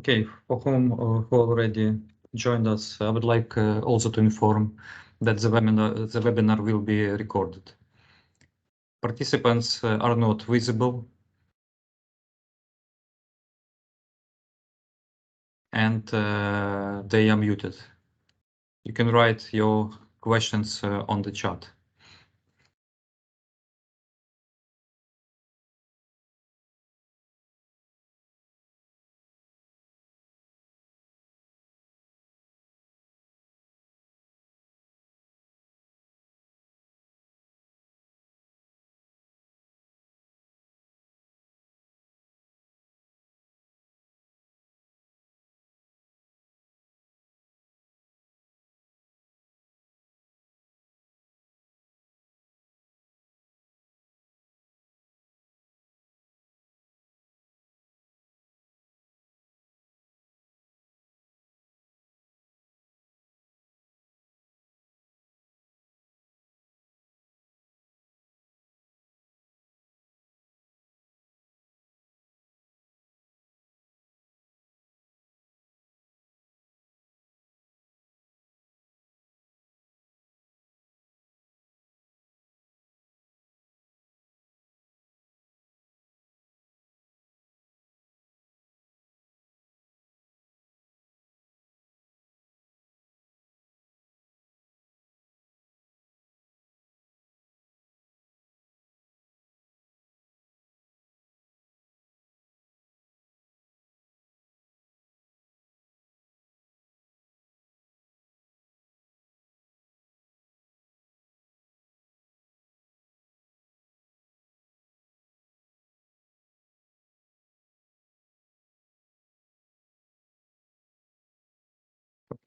Okay, for whom who already joined us, I would like also to inform that the webinar will be recorded. Participants are not visible, and they are muted. You can write your questions on the chat.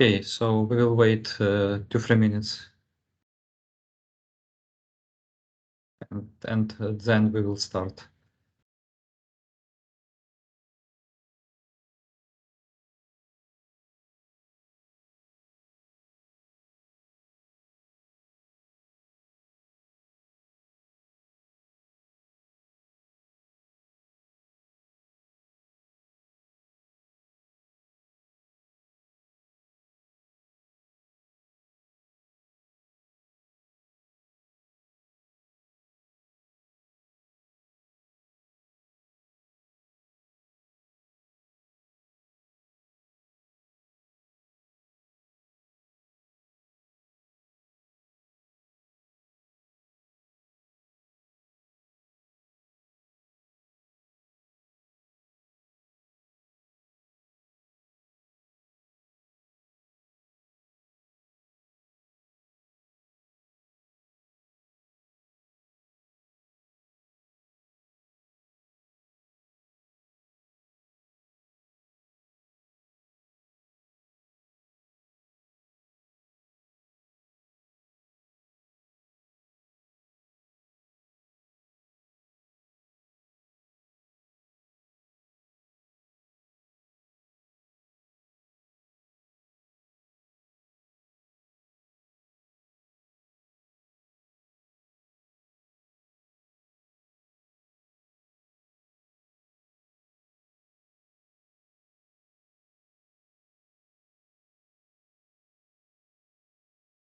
Okay, so we will wait 2-3 minutes, and then we will start.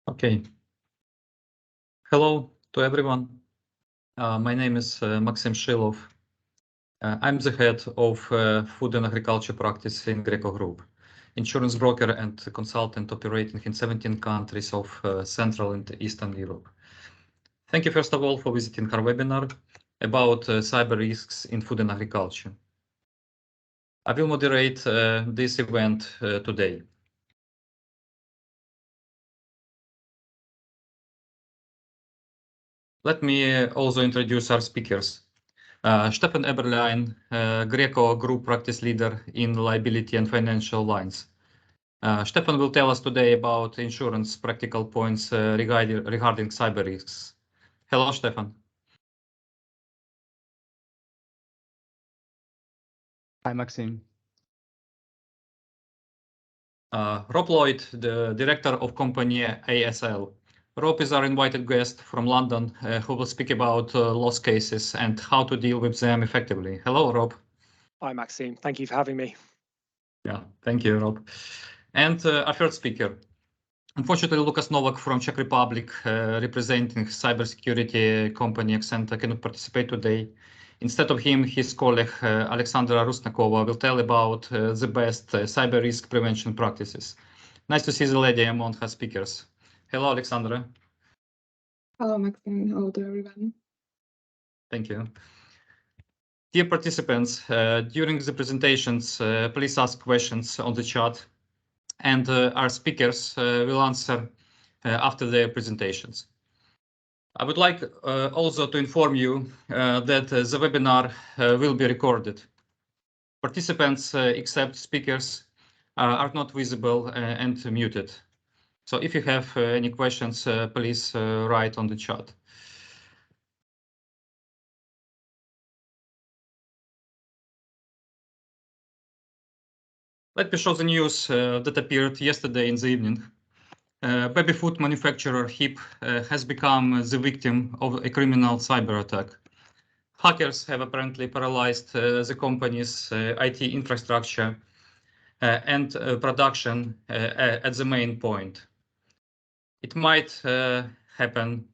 Okay. Hello to everyone. My name is Maxim Shilov. I'm the head of Food and Agriculture practice in GrECo Group, insurance broker and consultant operating in 17 countries of Central and Eastern Europe. Thank you, first of all, for visiting our webinar about cyber risks in food and agriculture. I will moderate this event today. Let me also introduce our speakers. Stephan Eberlein, GrECo Group Practice Leader in Liability and Financial Lines. Stephan will tell us today about insurance practical points regarding cyber risks. Hello, Stephan. Hi, Maxim. Rob Lloyd, the Director of Company ASL. Rob is our invited guest from London who will speak about loss cases and how to deal with them effectively. Hello, Rob. Hi, Maxime. Thank you for having me. Yeah, thank you, Rob. And our first speaker. Unfortunately, Lukáš Novák from Czech Republic, representing cybersecurity company AXENTA, cannot participate today. Instead of him, his colleague Alexandra Rusnakova will tell about the best cyber risk prevention practices. Nice to see the lady among her speakers. Hello, Alexandra. Hello, Maxim. Hello to everyone. Thank you. Dear participants, during the presentations, please ask questions on the chat, and our speakers will answer after their presentations. I would like also to inform you that the webinar will be recorded. Participants, except speakers, are not visible and muted. So if you have any questions, please write on the chat. Let me show the news that appeared yesterday in the evening. Baby food manufacturer HIP has become the victim of a criminal cyber attack. Hackers have apparently paralyzed the company's IT infrastructure and production at the main point. It might happen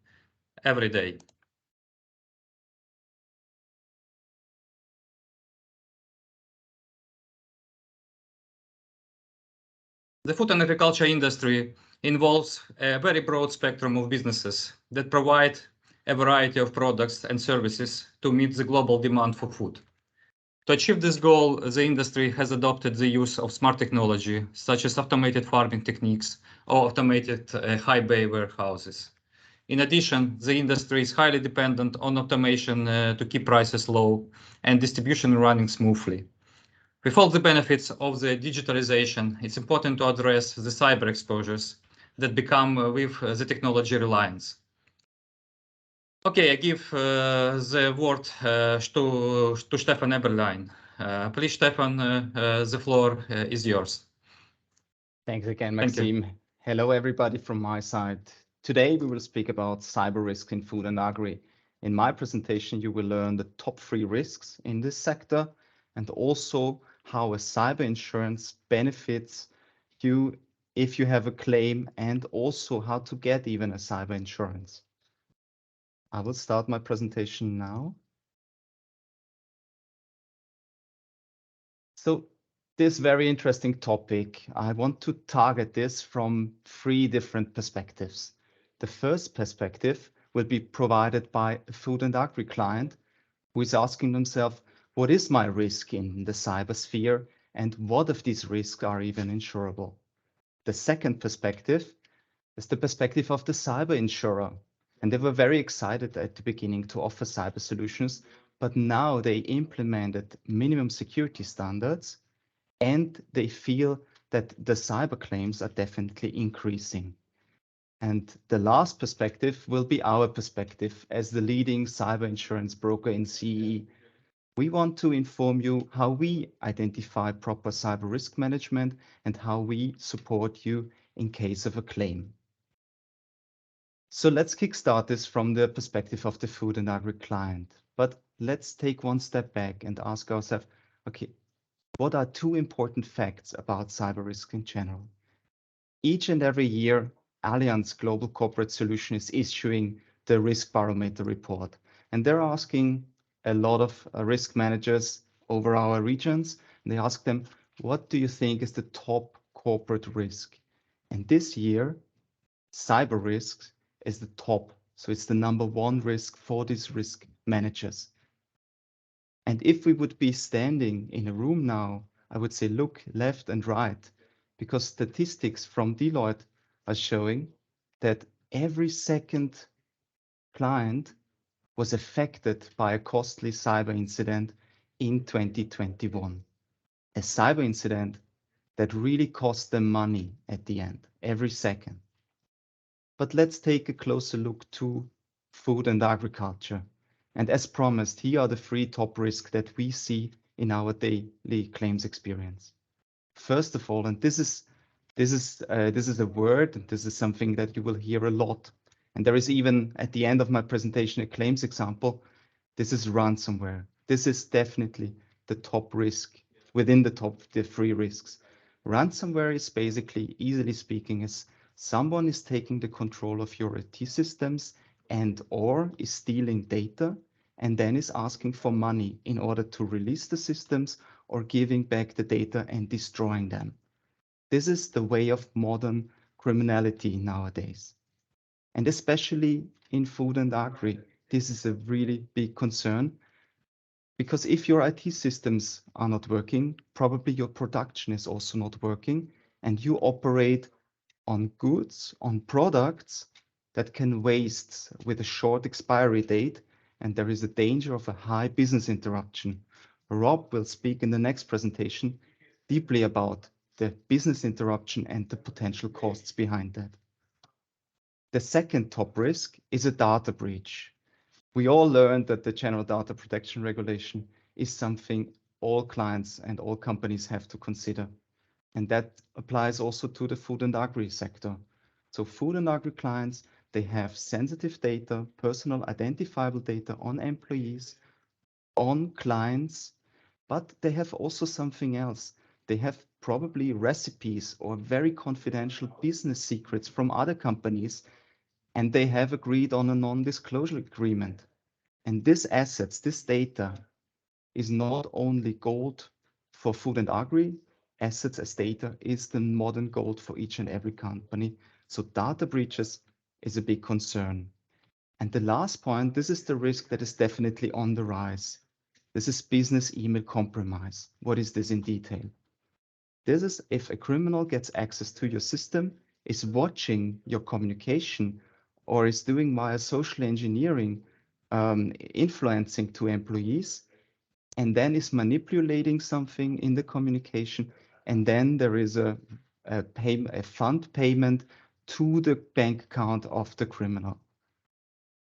every day. The food and agriculture industry involves a very broad spectrum of businesses that provide a variety of products and services to meet the global demand for food. To achieve this goal, the industry has adopted the use of smart technology, such as automated farming techniques or automated high bay warehouses. In addition, the industry is highly dependent on automation to keep prices low and distribution running smoothly. With all the benefits of the digitalization, it's important to address the cyber exposures that become with the technology reliance. Okay, I give the word to Stephan Eberlein. Please, Stephan, the floor is yours. Thanks again, Thank you. Maxim. Hello, everybody from my side. Today, we will speak about cyber risk in food and agri. In my presentation, you will learn the top 3 risks in this sector and also how a cyber insurance benefits you if you have a claim, and also how to get even a cyber insurance. I will start my presentation now. So this very interesting topic, I want to target this from 3 different perspectives. The first perspective will be provided by a food and agri client who is asking themselves, what is my risk in the cyber sphere, and what of these risks are even insurable? The second perspective is the perspective of the cyber insurer. And they were very excited at the beginning to offer cyber solutions, but now they implemented minimum security standards and they feel that the cyber claims are definitely increasing. And the last perspective will be our perspective as the leading cyber insurance broker in CE. We want to inform you how we identify proper cyber risk management and how we support you in case of a claim. So let's kickstart this from the perspective of the food and agri client. But let's take one step back and ask ourselves, okay, what are 2 important facts about cyber risk in general? Each and every year, Allianz Global Corporate Solution is issuing the risk barometer report. And they're asking a lot of risk managers over our regions. And they ask them, what do you think is the top corporate risk? And this year, cyber risks is the top. So it's the number 1 risk for these risk managers. And if we would be standing in a room now, I would say look left and right, because statistics from Lloyd are showing that every second client was affected by a costly cyber incident in 2021. A cyber incident that really cost them money at the end, every second. But let's take a closer look to food and agriculture. And as promised, here are the 3 top risks that we see in our daily claims experience. First of all, and this is a word, and this is something that you will hear a lot. And there is even at the end of my presentation a claims example. This is ransomware. This is definitely the top risk within the top 3 risks. Ransomware is basically, easily speaking, is someone is taking the control of your IT systems and or is stealing data and then is asking for money in order to release the systems or giving back the data and destroying them. This is the way of modern criminality nowadays. And especially in food and agri, this is a really big concern, because if your IT systems are not working, probably your production is also not working, and you operate on goods, on products that can waste with a short expiry date, and there is a danger of a high business interruption. Rob will speak in the next presentation deeply about the business interruption and the potential costs behind that. The second top risk is a data breach. We all learned that the General Data Protection Regulation is something all clients and all companies have to consider. And that applies also to the food and agri sector. So food and agri clients, they have sensitive data, personal identifiable data on employees, on clients, but they have also something else. They have probably recipes or very confidential business secrets from other companies, and they have agreed on a non-disclosure agreement. And these assets, this data, is not only gold for food and agri, assets as data is the modern gold for each and every company. So data breaches is a big concern. And the last point, this is the risk that is definitely on the rise. This is business email compromise. What is this in detail? This is if a criminal gets access to your system, is watching your communication, or is doing via social engineering, influencing to employees, and then is manipulating something in the communication, and then there is a fund payment to the bank account of the criminal.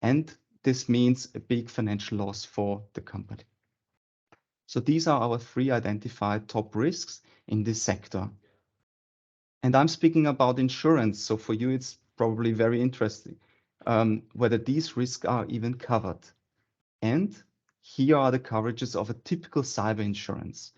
And this means a big financial loss for the company. So these are our three identified top risks in this sector. And I'm speaking about insurance. So for you, it's probably very interesting whether these risks are even covered. And here are the coverages of a typical cyber insurance.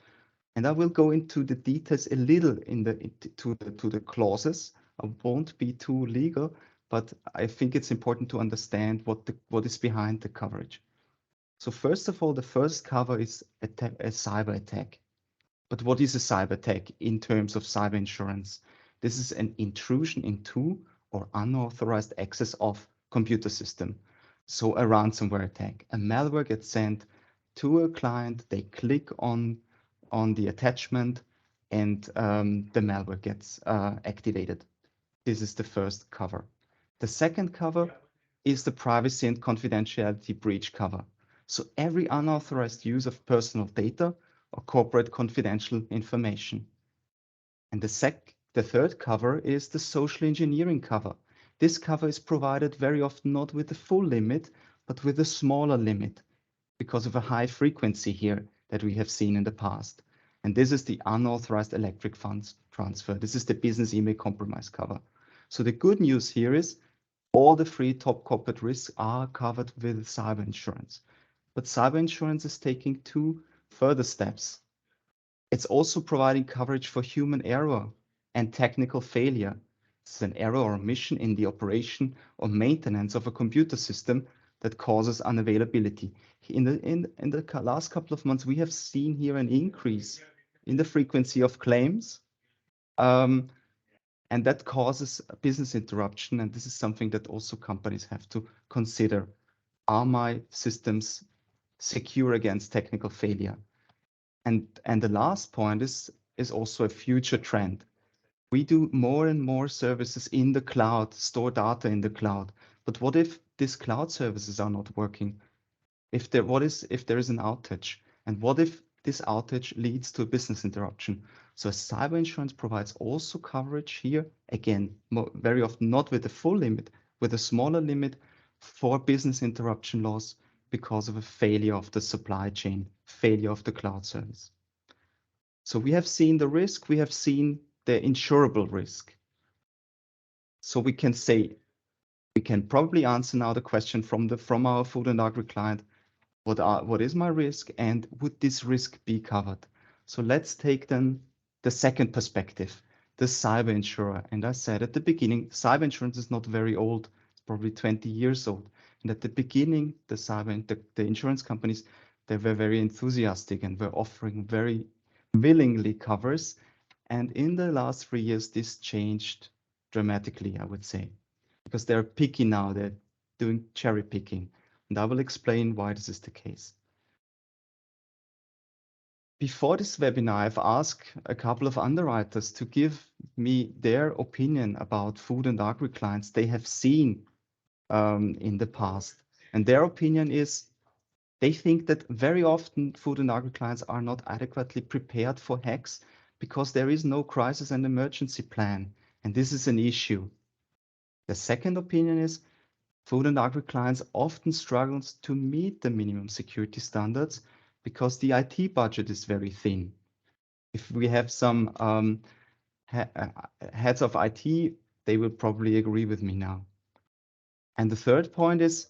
And I will go into the details a little to the clauses. I won't be too legal, but I think it's important to understand what is behind the coverage. So first of all, the first cover is a cyber attack. But what is a cyber attack in terms of cyber insurance? This is an intrusion into or unauthorized access of computer system. So a ransomware attack, a malware gets sent to a client, they click on the attachment, and the malware gets activated. This is the first cover. The second cover is the privacy and confidentiality breach cover. So every unauthorized use of personal data or corporate confidential information. And the third cover is the social engineering cover. This cover is provided very often not with the full limit, but with a smaller limit because of a high frequency here that we have seen in the past. And this is the unauthorized electric funds transfer. This is the business email compromise cover. So the good news here is all the three top corporate risks are covered with cyber insurance. But cyber insurance is taking two further steps. It's also providing coverage for human error and technical failure. It's an error or omission in the operation or maintenance of a computer system that causes unavailability. In the last couple of months, we have seen here an increase in the frequency of claims, and that causes a business interruption. And this is something that also companies have to consider. Are my systems secure against technical failure? And the last point is also a future trend. We do more and more services in the cloud, store data in the cloud. But what if these cloud services are not working? If there is an outage? And what if this outage leads to a business interruption? So cyber insurance provides also coverage here, again, very often not with the full limit, with a smaller limit for business interruption loss because of a failure of the supply chain, failure of the cloud service. So we have seen the risk, we have seen the insurable risk. So we can probably answer now the question from our food and agri client, what is my risk and would this risk be covered? So let's take then the second perspective, the cyber insurer. And I said at the beginning, cyber insurance is not very old, it's probably 20 years old. And at the beginning, the insurance companies, they were very enthusiastic and were offering very willingly covers. And in the last 3 years, this changed dramatically, I would say, because they're picky now, they're doing cherry picking. And I will explain why this is the case. Before this webinar, I've asked a couple of underwriters to give me their opinion about food and agri clients they have seen in the past. And their opinion is they think that very often food and agri clients are not adequately prepared for hacks because there is no crisis and emergency plan. And this is an issue. The second opinion is food and agri clients often struggle to meet the minimum security standards because the IT budget is very thin. If we have some heads of IT, they will probably agree with me now. And the third point is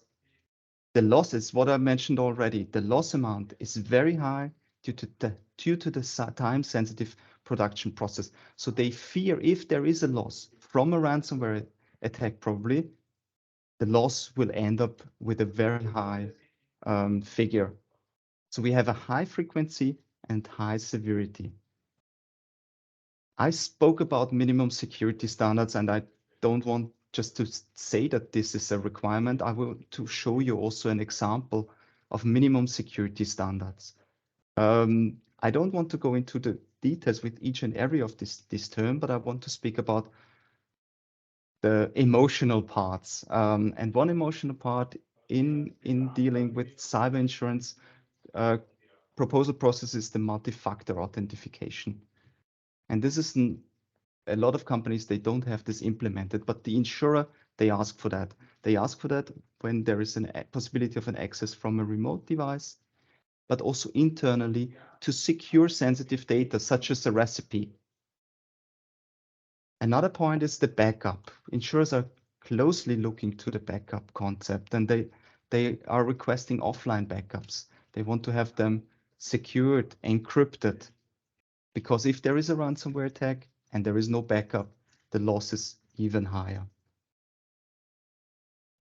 the losses, what I mentioned already, the loss amount is very high due to the time-sensitive production process. So they fear if there is a loss from a ransomware attack, probably, the loss will end up with a very high figure. So we have a high frequency and high severity. I spoke about minimum security standards, and I don't want just to say that this is a requirement. I want to show you also an example of minimum security standards. I don't want to go into the details with each and every of this term, but I want to speak about the emotional parts. And one emotional part in dealing with cyber insurance proposal process is the multi-factor authentication. And this is a lot of companies, they don't have this implemented, but the insurer, they ask for that. They ask for that when there is a possibility of an access from a remote device, but also internally to secure sensitive data, such as a recipe. Another point is the backup. Insurers are closely looking to the backup concept, and they are requesting offline backups. They want to have them secured, encrypted, because if there is a ransomware attack and there is no backup, the loss is even higher.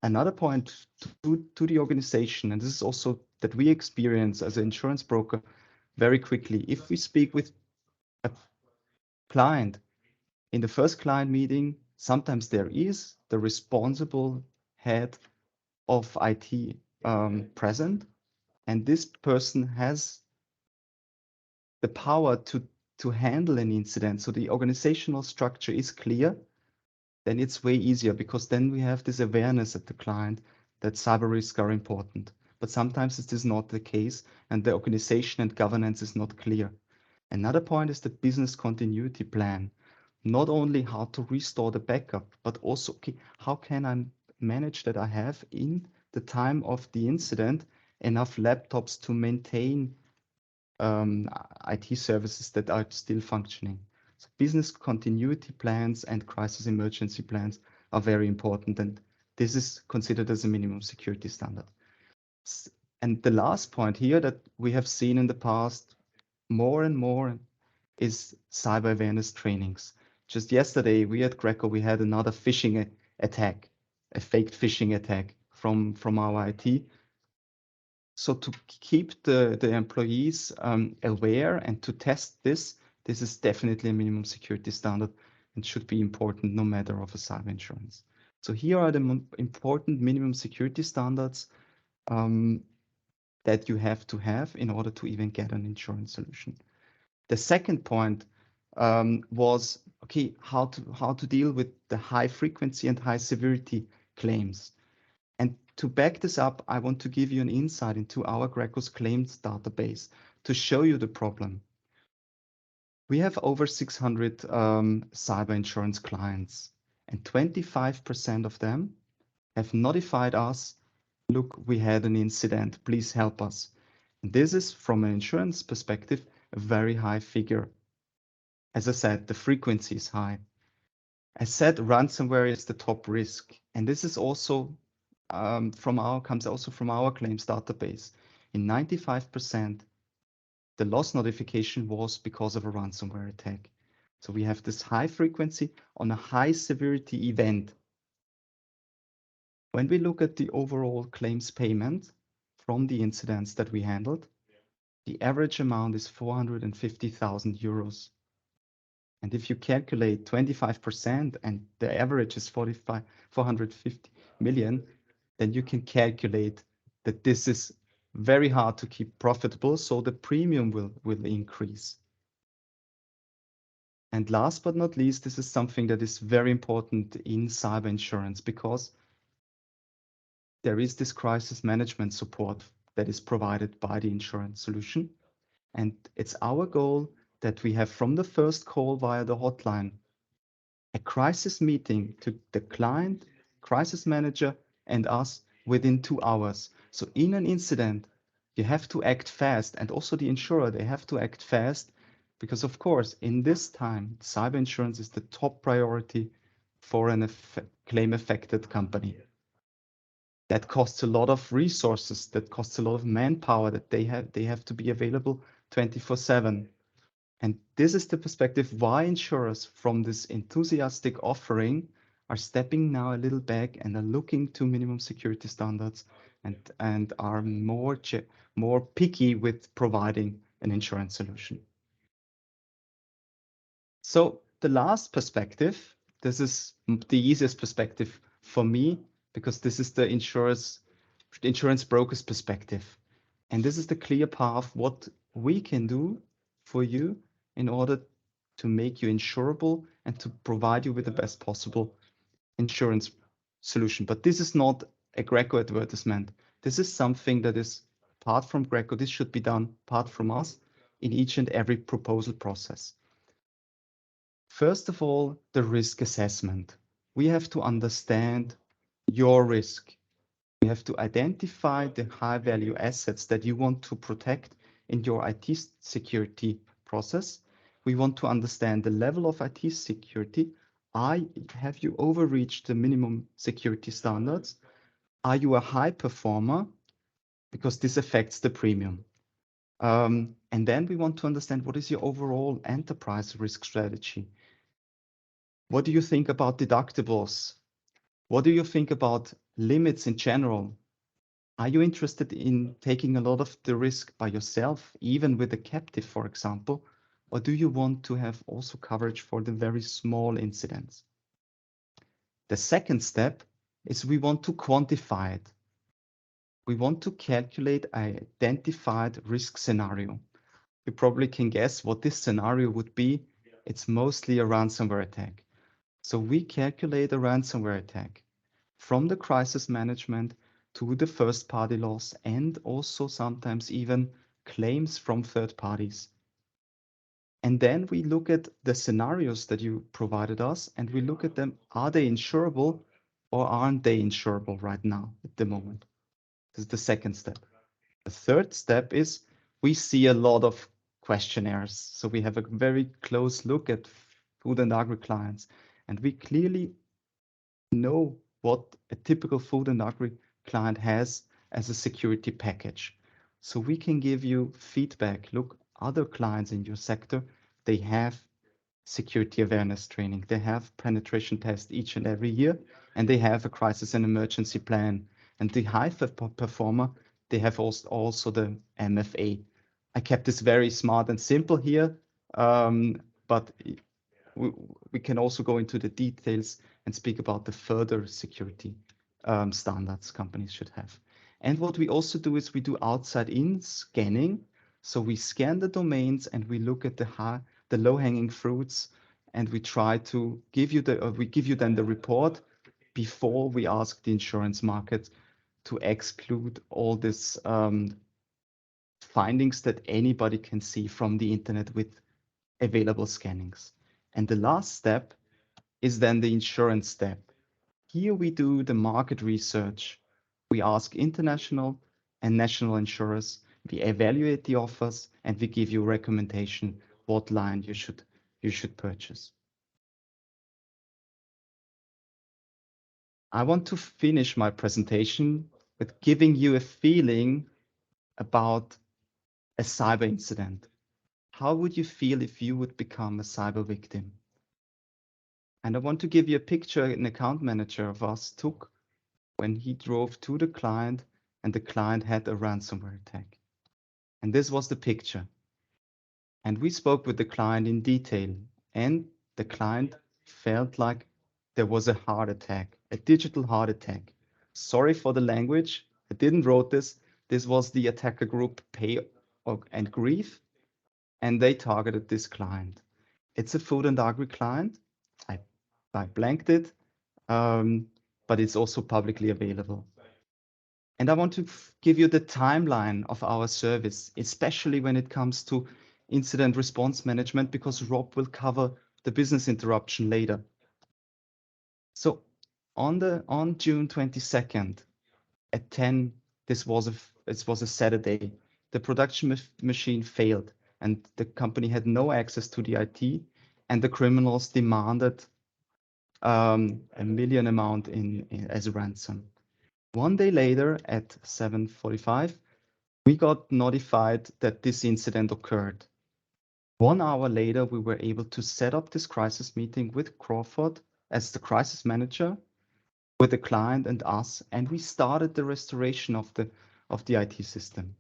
Another point to the organization, and this is also that we experience as an insurance broker very quickly. If we speak with a client, in the first client meeting, sometimes there is the responsible head of IT present, and this person has the power to handle an incident. So the organizational structure is clear, then it's way easier because then we have this awareness at the client that cyber risks are important. But sometimes it is not the case and the organization and governance is not clear. Another point is the business continuity plan. Not only how to restore the backup, but also, okay, how can I manage that I have in the time of the incident enough laptops to maintain IT services that are still functioning. So business continuity plans and crisis emergency plans are very important, and this is considered as a minimum security standard. And the last point here that we have seen in the past more and more is cyber awareness trainings. Just yesterday, we at GrECo, we had another phishing attack, a faked phishing attack from our IT. So to keep the employees aware and to test this is definitely a minimum security standard and should be important no matter of a cyber insurance. So here are the important minimum security standards that you have to have in order to even get an insurance solution. The second point was, okay, how to deal with the high frequency and high severity claims. And to back this up, I want to give you an insight into our GrECo's claims database to show you the problem. We have over 600 cyber insurance clients, and 25% of them have notified us, look, we had an incident, please help us. And this is, from an insurance perspective, a very high figure. As I said, the frequency is high. As said, ransomware is the top risk, and this is also comes also from our claims database. In 95%, the loss notification was because of a ransomware attack. So we have this high frequency on a high severity event. When we look at the overall claims payment from the incidents that we handled, the average amount is 450,000 euros. And if you calculate 25% and the average is 450 million, then you can calculate that this is very hard to keep profitable, so the premium will increase. And last but not least, this is something that is very important in cyber insurance because there is this crisis management support that is provided by the insurance solution. And it's our goal that we have from the first call via the hotline, a crisis meeting to the client, crisis manager, and us within 2 hours. So in an incident, you have to act fast, and also the insurer, they have to act fast because, of course, in this time, cyber insurance is the top priority for a claim-affected company. That costs a lot of resources, that costs a lot of manpower, that they have to be available 24/7. And this is the perspective why insurers from this enthusiastic offering are stepping now a little back and are looking to minimum security standards and are more picky with providing an insurance solution. So the last perspective, this is the easiest perspective for me because this is the insurance broker's perspective. And this is the clear path what we can do for you in order to make you insurable and to provide you with the best possible insurance solution. But this is not a GrECo advertisement. This is something that is apart from GrECo. This should be done apart from us in each and every proposal process. First of all, the risk assessment. We have to understand your risk. We have to identify the high value assets that you want to protect in your IT security process. We want to understand the level of IT security. Have you overreached the minimum security standards? Are you a high performer? Because this affects the premium. And then we want to understand what is your overall enterprise risk strategy. What do you think about deductibles? What do you think about limits in general? Are you interested in taking a lot of the risk by yourself, even with a captive, for example? Or do you want to have also coverage for the very small incidents? The second step is we want to quantify it. We want to calculate an identified risk scenario. You probably can guess what this scenario would be. It's mostly a ransomware attack. So we calculate a ransomware attack from the crisis management to the first party loss and also sometimes even claims from third parties. And then we look at the scenarios that you provided us and we look at them. Are they insurable or aren't they insurable right now at the moment? This is the second step. The third step is we see a lot of questionnaires. So we have a very close look at food and agri clients, and we clearly know what a typical food and agri client has as a security package. So we can give you feedback. Look, other clients in your sector, they have security awareness training. They have penetration tests each and every year, and they have a crisis and emergency plan. And the high performer, they have also the MFA. I kept this very smart and simple here, but we can also go into the details and speak about the further security standards companies should have. And what we also do is we do outside-in scanning. So we scan the domains and we look at the low-hanging fruits, and we try to give you then the report before we ask the insurance market to exclude all these findings that anybody can see from the internet with available scannings. And the last step is then the insurance step. Here we do the market research. We ask international and national insurers, we evaluate the offers, and we give you recommendation what line you should purchase. I want to finish my presentation with giving you a feeling about a cyber incident. how would you feel if you would become a cyber victim? And I want to give you a picture an account manager of us took when he drove to the client and the client had a ransomware attack. And this was the picture. And we spoke with the client in detail, and the client felt like there was a heart attack, a digital heart attack. Sorry for the language. I didn't wrote this. This was the attacker group Pay and Grief, and they targeted this client. It's a food and agri client. I blanked it, but it's also publicly available. And I want to give you the timeline of our service, especially when it comes to incident response management, because Rob will cover the business interruption later. So on June 22nd at 10, this was a Saturday. The production machine failed, and the company had no access to the IT, and the criminals demanded $1 million amount as a ransom. One day later at 7:45, we got notified that this incident occurred. 1 hour later, we were able to set up this crisis meeting with Crawford as the crisis manager, with the client and us, and we started the restoration of the IT system.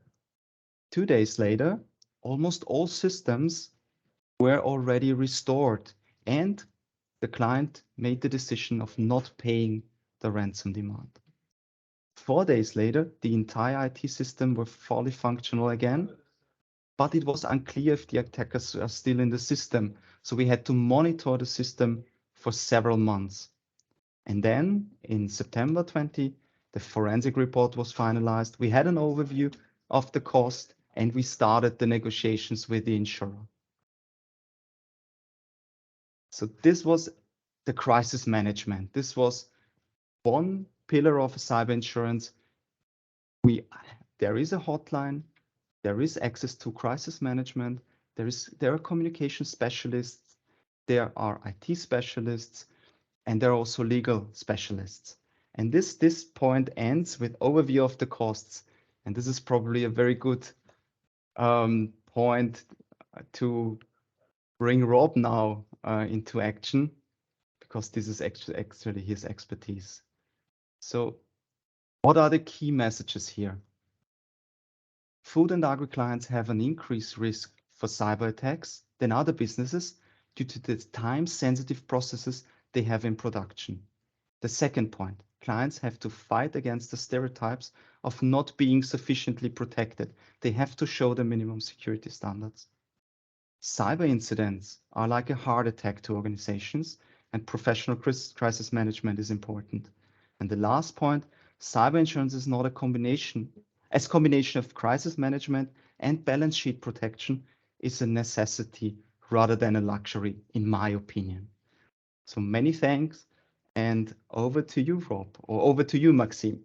2 days later, almost all systems were already restored, and the client made the decision of not paying the ransom demand. 4 days later, the entire IT system were fully functional again, but it was unclear if the attackers are still in the system. So we had to monitor the system for several months. And then in September 20, the forensic report was finalized. We had an overview of the cost, and we started the negotiations with the insurer. So this was the crisis management. This was one pillar of cyber insurance. There is a hotline, there is access to crisis management, there are communication specialists, there are IT specialists, and there are also legal specialists. And this point ends with overview of the costs. And this is probably a very good point to bring Rob now into action, because this is actually his expertise. So what are the key messages here? Food and agri clients have an increased risk for cyber attacks than other businesses due to the time-sensitive processes they have in production. The second point, clients have to fight against the stereotypes of not being sufficiently protected. They have to show the minimum security standards. Cyber incidents are like a heart attack to organizations, and professional crisis management is important. And the last point, cyber insurance is not a combination of crisis management and balance sheet protection is a necessity rather than a luxury, in my opinion. So many thanks, and over to you, Rob, or over to you, Maxime.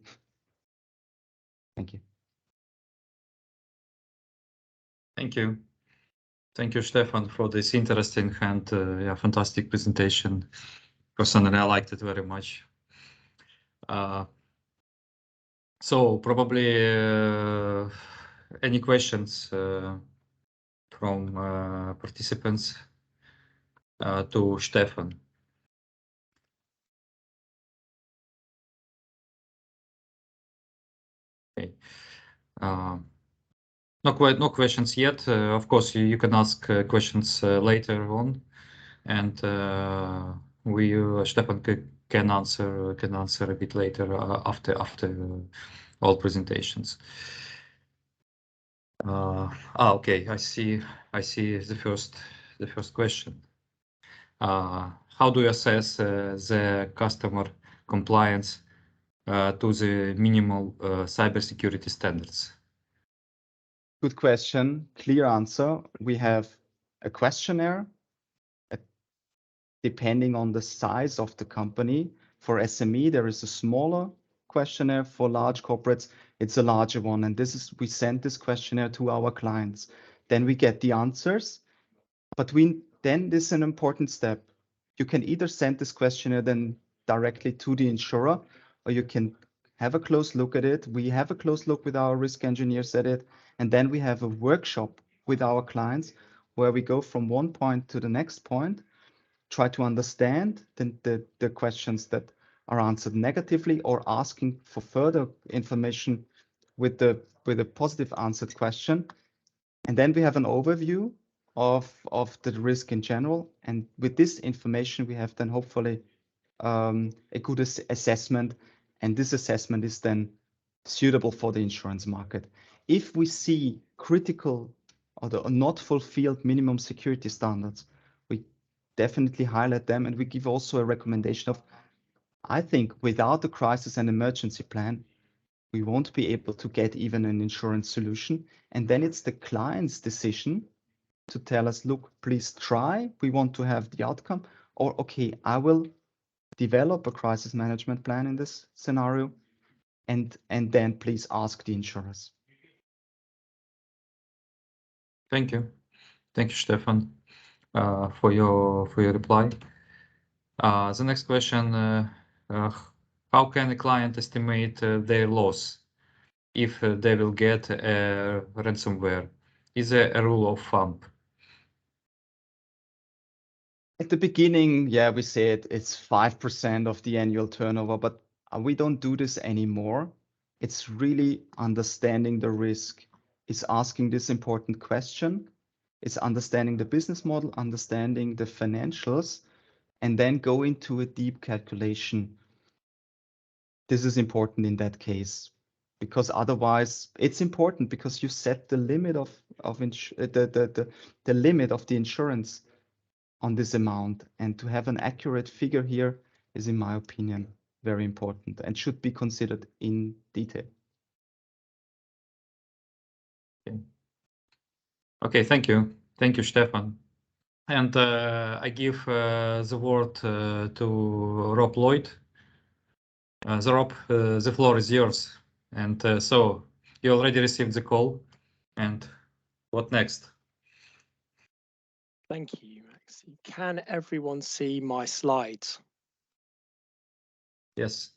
Thank you. Thank you. Thank you, Stephan, for this interesting and fantastic presentation. Personally, I liked it very much. So probably any questions from participants to Stephan? Okay. No questions yet. Of course, you can ask questions later on, and Stephan can answer a bit later after all presentations. Okay, I see the first question. How do you assess the customer compliance to the minimal cybersecurity standards? Good question. Clear answer. We have a questionnaire depending on the size of the company. For SME, there is a smaller questionnaire. For large corporates, it's a larger one. And we send this questionnaire to our clients. Then we get the answers. But then this is an important step. You can either send this questionnaire then directly to the insurer, or you can have a close look at it. We have a close look with our risk engineers at it. And then we have a workshop with our clients where we go from one point to the next point, try to understand the questions that are answered negatively or asking for further information with a positive answered question. And then we have an overview of the risk in general. And with this information, we have then hopefully a good assessment. And this assessment is then suitable for the insurance market. If we see critical or the not fulfilled minimum security standards, we definitely highlight them. And we give also a recommendation of, I think without a crisis and emergency plan, we won't be able to get even an insurance solution. And then it's the client's decision to tell us, look, please try. We want to have the outcome. Or, okay, I will develop a crisis management plan in this scenario. And then please ask the insurers. Thank you. Thank you, Stephan, for your reply. The next question, how can a client estimate their loss if they will get a ransomware? Is there a rule of thumb? At the beginning, yeah, we said it's 5% of the annual turnover, but we don't do this anymore. It's really understanding the risk. It's asking this important question. It's understanding the business model, understanding the financials, and then go into a deep calculation. This is important in that case, because otherwise it's important because you set the limit of the limit of the insurance on this amount, and to have an accurate figure here is, in my opinion, very important and should be considered in detail. Okay, thank you. Thank you, Stephan. And I give the word to Rob Lloyd. Rob, the floor is yours. And so you already received the call. And what next? Thank you, Max. Can everyone see my slides? Yes.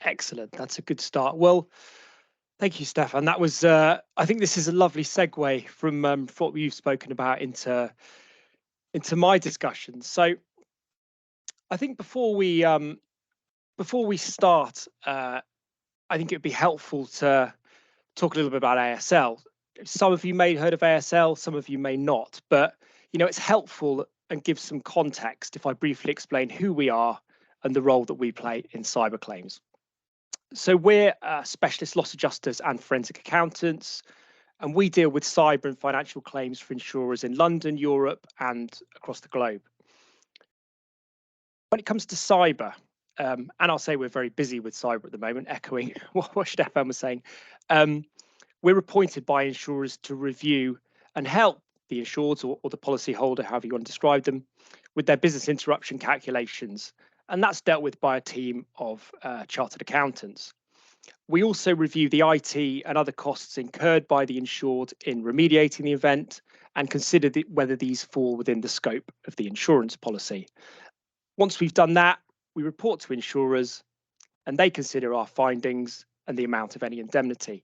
Excellent. That's a good start. Well, thank you, Stephan. That was, I think this is a lovely segue from what you've spoken about into my discussion. So I think before we start, I think it'd be helpful to talk a little bit about ASL. Some of you may have heard of ASL, some of you may not, but you know, it's helpful and gives some context if I briefly explain who we are and the role that we play in cyber claims. So we're specialist loss adjusters and forensic accountants, and we deal with cyber and financial claims for insurers in London, Europe, and across the globe. When it comes to cyber, and I'll say we're very busy with cyber at the moment, echoing what Stephan was saying, we're appointed by insurers to review and help the insured or the policyholder, however you want to describe them, with their business interruption calculations. And that's dealt with by a team of chartered accountants. We also review the IT and other costs incurred by the insured in remediating the event and consider whether these fall within the scope of the insurance policy. Once we've done that, we report to insurers and they consider our findings and the amount of any indemnity.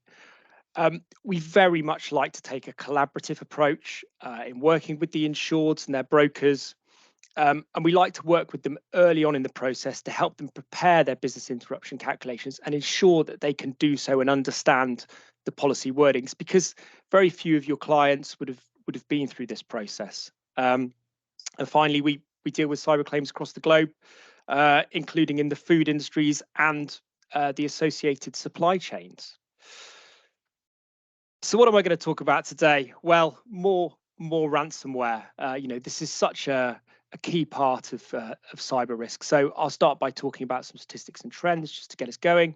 We very much like to take a collaborative approach in working with the insureds and their brokers. And we like to work with them early on in the process to help them prepare their business interruption calculations and ensure that they can do so and understand the policy wordings, because very few of your clients would have been through this process. And finally, we deal with cyber claims across the globe, including in the food industries and the associated supply chains. So what am I going to talk about today? Well, more ransomware. You know, this is such a key part of cyber risk. So I'll start by talking about some statistics and trends just to get us going.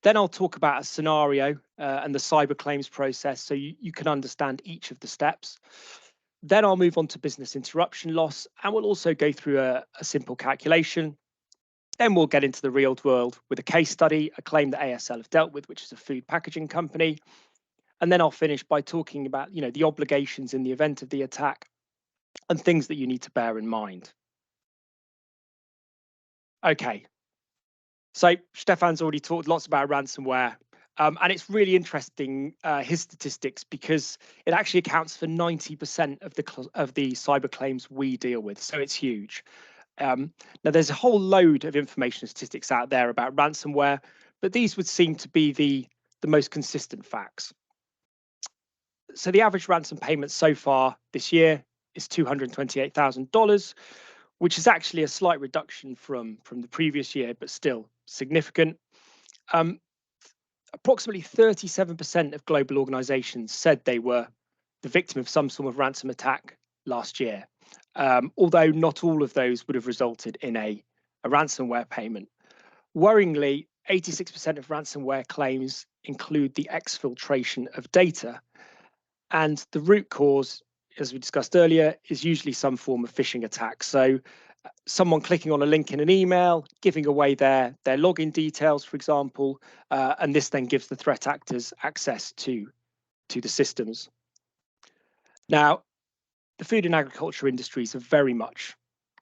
Then I'll talk about a scenario and the cyber claims process so you can understand each of the steps. Then I'll move on to business interruption loss, and we'll also go through a simple calculation. Then we'll get into the real world with a case study, a claim that ASL have dealt with, which is a food packaging company. And then I'll finish by talking about, you know, the obligations in the event of the attack and things that you need to bear in mind. Okay, so Stephan's already talked lots about ransomware. And it's really interesting, his statistics, because it actually accounts for 90% of the cyber claims we deal with. So it's huge. Now, there's a whole load of information statistics out there about ransomware, but these would seem to be the most consistent facts. So the average ransom payment so far this year is $228,000, which is actually a slight reduction from the previous year, but still significant. Approximately 37% of global organizations said they were the victim of some sort of ransom attack last year, although not all of those would have resulted in a ransomware payment. Worryingly, 86% of ransomware claims include the exfiltration of data, and the root cause, as we discussed earlier, is usually some form of phishing attack. So someone clicking on a link in an email, giving away their login details, for example, and this then gives the threat actors access to the systems. Now, the food and agriculture industries are very much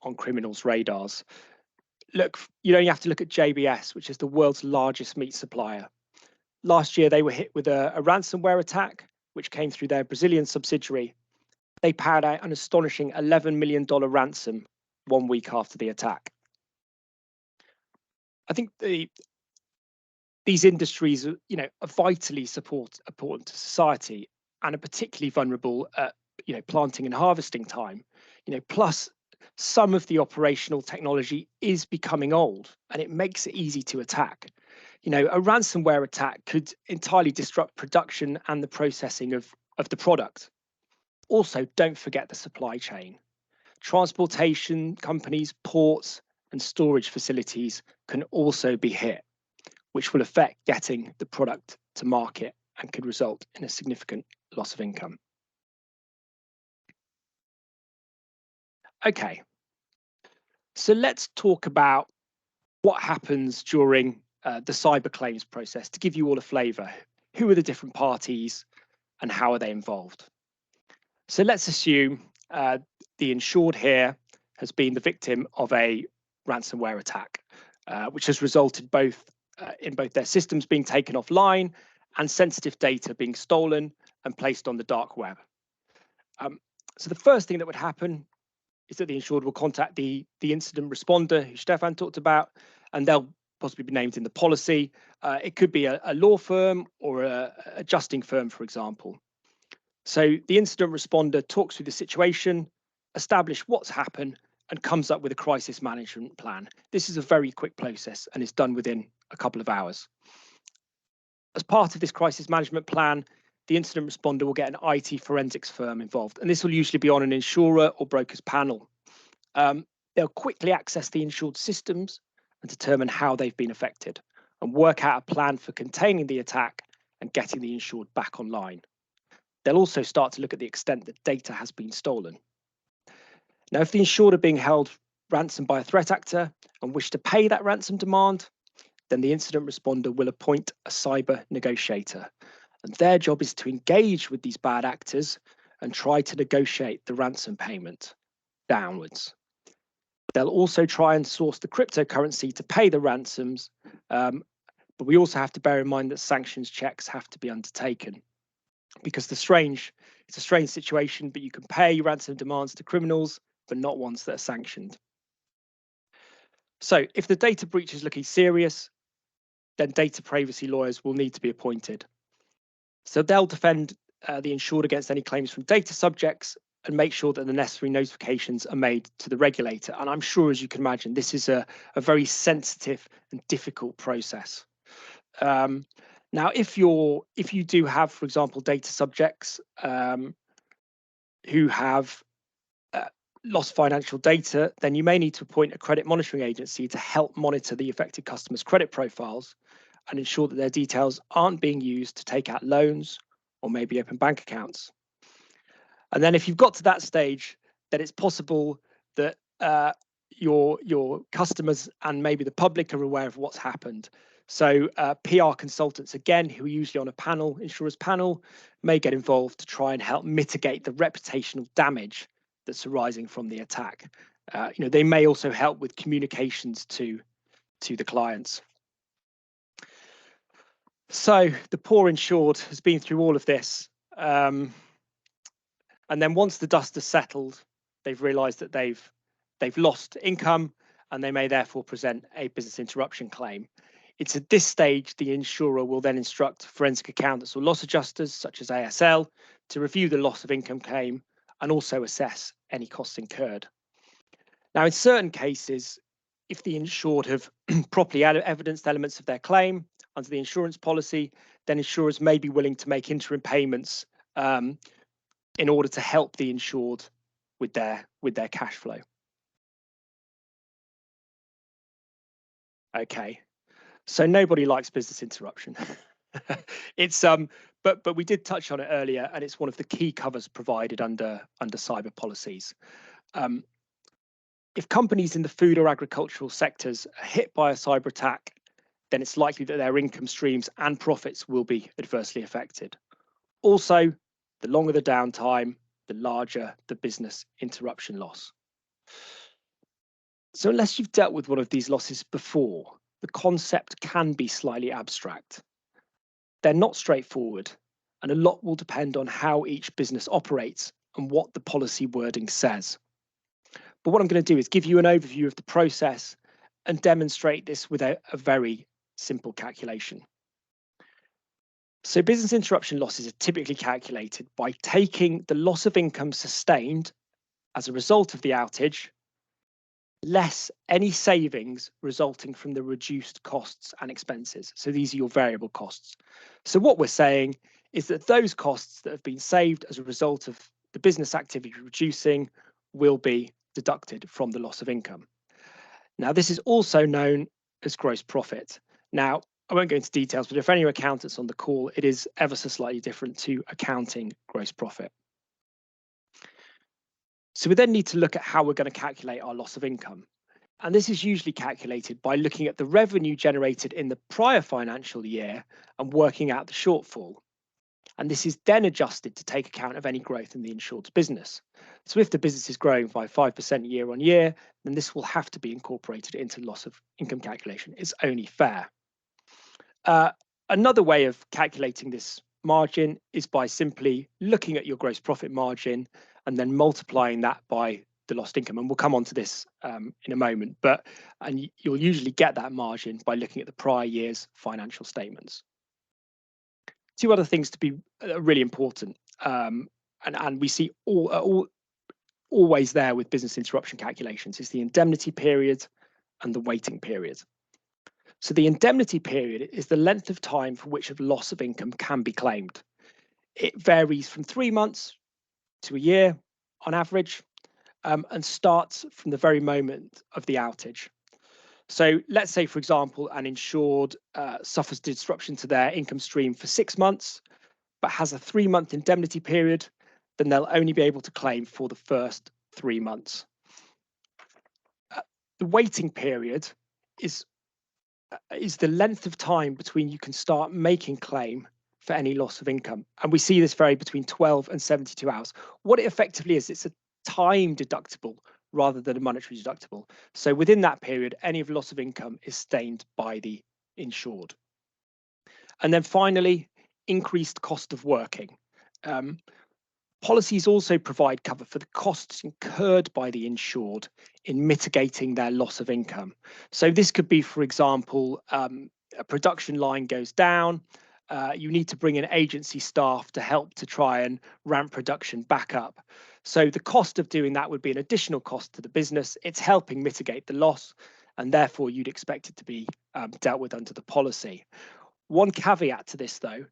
on criminals' radars. Look, you only have to look at JBS, which is the world's largest meat supplier. Last year, they were hit with a ransomware attack, which came through their Brazilian subsidiary. They paid out an astonishing $11 million ransom 1 week after the attack. I think these industries, are vitally important to society and are particularly vulnerable at, planting and harvesting time. Plus some of the operational technology is becoming old and it makes it easy to attack. A ransomware attack could entirely disrupt production and the processing of the product. Also, don't forget the supply chain. Transportation companies, ports, and storage facilities can also be hit, which will affect getting the product to market and could result in a significant loss of income. Okay, so let's talk about what happens during the cyber claims process to give you all a flavour. Who are the different parties and how are they involved? So let's assume the insured here has been the victim of a ransomware attack, which has resulted in both their systems being taken offline and sensitive data being stolen and placed on the dark web. So the first thing that would happen is that the insured will contact the incident responder, who Stephan talked about, and they'll possibly be named in the policy. It could be a law firm or a adjusting firm, for example. So the incident responder talks through the situation, establishes what's happened, and comes up with a crisis management plan. This is a very quick process and is done within a couple of hours. As part of this crisis management plan, the incident responder will get an IT forensics firm involved, and this will usually be on an insurer or broker's panel. They'll quickly access the insured systems and determine how they've been affected and work out a plan for containing the attack and getting the insured back online. They'll also start to look at the extent that data has been stolen. Now, if the insured are being held ransom by a threat actor and wish to pay that ransom demand, then the incident responder will appoint a cyber negotiator. And their job is to engage with these bad actors and try to negotiate the ransom payment downwards. They'll also try and source the cryptocurrency to pay the ransoms, but we also have to bear in mind that sanctions checks have to be undertaken. Because it's a strange situation, but you can pay ransom demands to criminals, but not ones that are sanctioned. So if the data breach is looking serious, then data privacy lawyers will need to be appointed. So they'll defend the insured against any claims from data subjects and make sure that the necessary notifications are made to the regulator. And I'm sure, as you can imagine, this is a very sensitive and difficult process. Now, if you do have, for example, data subjects who have lost financial data, then you may need to appoint a credit monitoring agency to help monitor the affected customers' credit profiles and ensure that their details aren't being used to take out loans or maybe open bank accounts. And then if you've got to that stage, then it's possible that your customers and maybe the public are aware of what's happened. So PR consultants, again, who are usually on a panel, insurers panel, may get involved to try and help mitigate the reputational damage that's arising from the attack. They may also help with communications to the clients. So the poor insured has been through all of this. And then once the dust has settled, they've realised that they've lost income, and they may therefore present a business interruption claim. It's at this stage the insurer will then instruct forensic accountants or loss adjusters, such as ASL, to review the loss of income claim and also assess any costs incurred. Now, in certain cases, if the insured have properly evidenced elements of their claim under the insurance policy, then insurers may be willing to make interim payments in order to help the insured with their cash flow. Okay, so nobody likes business interruption. It's but we did touch on it earlier, and it's one of the key covers provided under cyber policies. If companies in the food or agricultural sectors are hit by a cyber attack, then it's likely that their income streams and profits will be adversely affected. Also, the longer the downtime, the larger the business interruption loss. So unless you've dealt with one of these losses before, the concept can be slightly abstract. They're not straightforward, and a lot will depend on how each business operates and what the policy wording says. But what I'm going to do is give you an overview of the process and demonstrate this with a very simple calculation. So business interruption losses are typically calculated by taking the loss of income sustained as a result of the outage, less any savings resulting from the reduced costs and expenses. So these are your variable costs. So what we're saying is that those costs that have been saved as a result of the business activity reducing will be deducted from the loss of income. Now, this is also known as gross profit. Now, I won't go into details, but if any accountants on the call, it is ever so slightly different to accounting gross profit. So we then need to look at how we're going to calculate our loss of income. And this is usually calculated by looking at the revenue generated in the prior financial year and working out the shortfall. And this is then adjusted to take account of any growth in the insured's business. So if the business is growing by 5% year on year, then this will have to be incorporated into the loss of income calculation. It's only fair. Another way of calculating this margin is by simply looking at your gross profit margin and then multiplying that by the lost income. And we'll come on to this in a moment, and you'll usually get that margin by looking at the prior year's financial statements. Two other things to be really important, and we see always there with business interruption calculations, is the indemnity period and the waiting period. So the indemnity period is the length of time for which a loss of income can be claimed. It varies from 3 months to a year on average, and starts from the very moment of the outage. So let's say, for example, an insured suffers disruption to their income stream for 6 months, but has a 3-month indemnity period, then they'll only be able to claim for the first 3 months. The waiting period is the length of time between you can start making claim for any loss of income. And we see this vary between 12 and 72 hours. What it effectively is, it's a time deductible rather than a monetary deductible. So within that period, any of loss of income is sustained by the insured. And then finally, increased cost of working. Policies also provide cover for the costs incurred by the insured in mitigating their loss of income. So this could be, for example, a production line goes down, you need to bring in agency staff to help to try and ramp production back up. So the cost of doing that would be an additional cost to the business. It's helping mitigate the loss, and therefore you'd expect it to be dealt with under the policy. One caveat to this, though,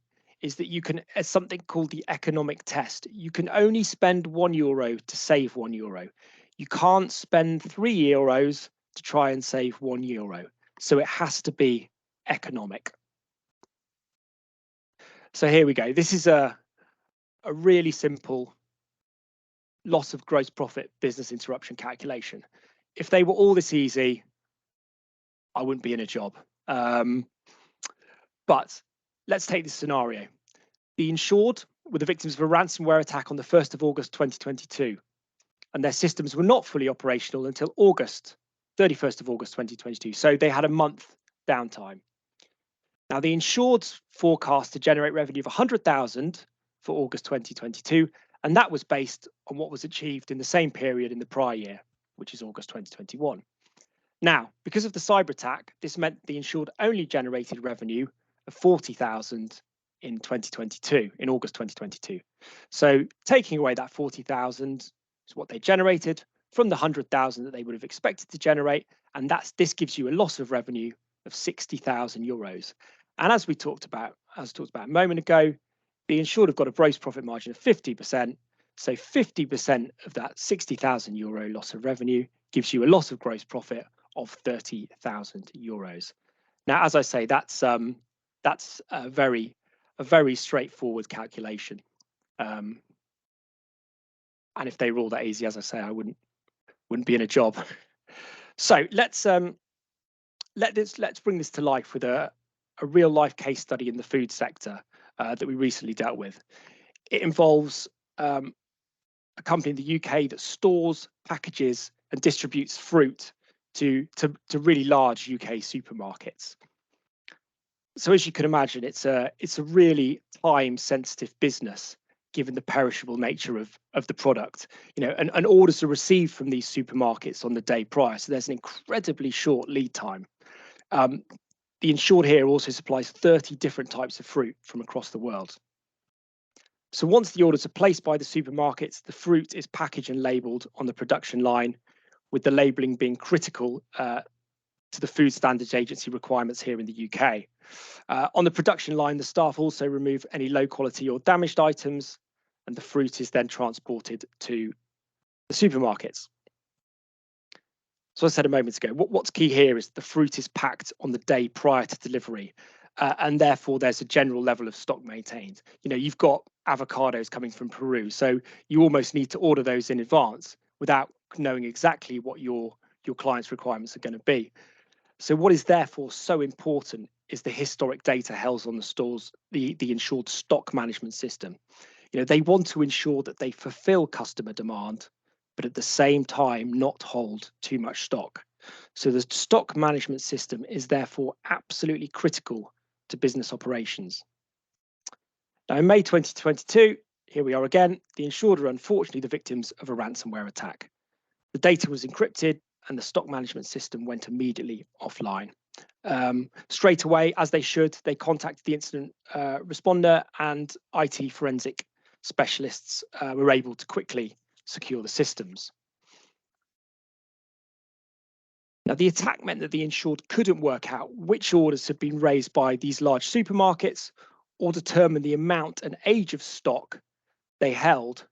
is that you can, as something called the economic test, you can only spend €1 to save €1. You can't spend €3 to try and save €1. So it has to be economic. So here we go. This is a really simple loss of gross profit business interruption calculation. If they were all this easy, I wouldn't be in a job. But let's take this scenario. The insured were the victims of a ransomware attack on the 1st of August 2022, and their systems were not fully operational until 31st of August 2022. So they had a month downtime. Now, the insured's forecast to generate revenue of 100,000 for August 2022, and that was based on what was achieved in the same period in the prior year, which is August 2021. Now, because of the cyber attack, this meant the insured only generated revenue of 40,000 in 2022, in August 2022. So taking away that 40,000 is what they generated from the 100,000 that they would have expected to generate, and this gives you a loss of revenue of 60,000 euros. And as I talked about a moment ago, the insured have got a gross profit margin of 50%. So 50% of that 60,000 euro loss of revenue gives you a loss of gross profit of 30,000 euros. Now, as I say, that's a very straightforward calculation. And if they were all that easy, as I say, I wouldn't be in a job. So let's bring this to life with a real life case study in the food sector that we recently dealt with. It involves a company in the UK that stores, packages, and distributes fruit to really large UK supermarkets. So as you can imagine, it's a really time-sensitive business, given the perishable nature of the product. And orders are received from these supermarkets on the day prior, so there's an incredibly short lead time. The insured here also supplies 30 different types of fruit from across the world. So once the orders are placed by the supermarkets, the fruit is packaged and labelled on the production line, with the labelling being critical to the Food Standards Agency requirements here in the UK. On the production line, the staff also remove any low quality or damaged items, and the fruit is then transported to the supermarkets. So I said a moment ago, what's key here is the fruit is packed on the day prior to delivery, and therefore there's a general level of stock maintained. You've got avocados coming from Peru, so you almost need to order those in advance without knowing exactly what your client's requirements are going to be. So what is therefore so important is the historic data held on the stores, the insured stock management system. They want to ensure that they fulfill customer demand, but at the same time not hold too much stock. So the stock management system is therefore absolutely critical to business operations. Now in May 2022, here we are again, the insured are unfortunately the victims of a ransomware attack. The data was encrypted and the stock management system went immediately offline. Straight away, as they should, they contacted the incident responder, and IT forensic specialists were able to quickly secure the systems. Now, the attack meant that the insured couldn't work out which orders had been raised by these large supermarkets or determine the amount and age of stock they held,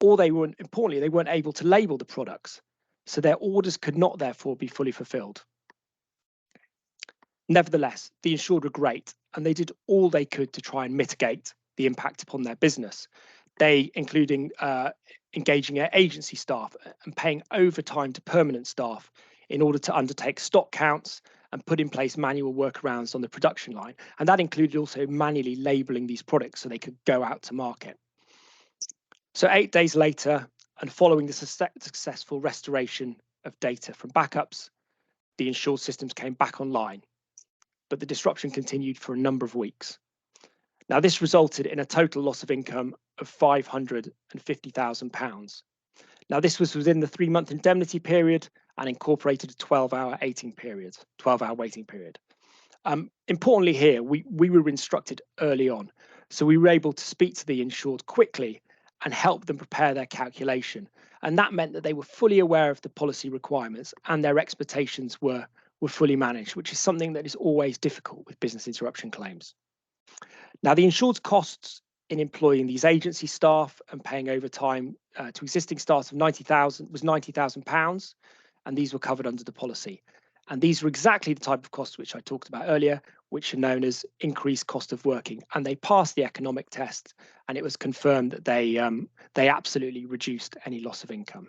or importantly, they weren't able to label the products, so their orders could not therefore be fully fulfilled. Nevertheless, the insured were great, and they did all they could to try and mitigate the impact upon their business. They, including engaging their agency staff and paying overtime to permanent staff in order to undertake stock counts and put in place manual workarounds on the production line. And that included also manually labelling these products so they could go out to market. So 8 days later, and following the successful restoration of data from backups, the insured systems came back online, but the disruption continued for a number of weeks. Now, this resulted in a total loss of income of £550,000. Now, this was within the 3-month indemnity period and incorporated a 12-hour waiting period. Importantly here, we were instructed early on, so we were able to speak to the insured quickly and help them prepare their calculation. And that meant that they were fully aware of the policy requirements and their expectations were fully managed, which is something that is always difficult with business interruption claims. Now, the insured's costs in employing these agency staff and paying overtime to existing staff of £90,000, and these were covered under the policy. And these were exactly the type of costs which I talked about earlier, which are known as increased cost of working. And they passed the economic test, and it was confirmed that they absolutely reduced any loss of income.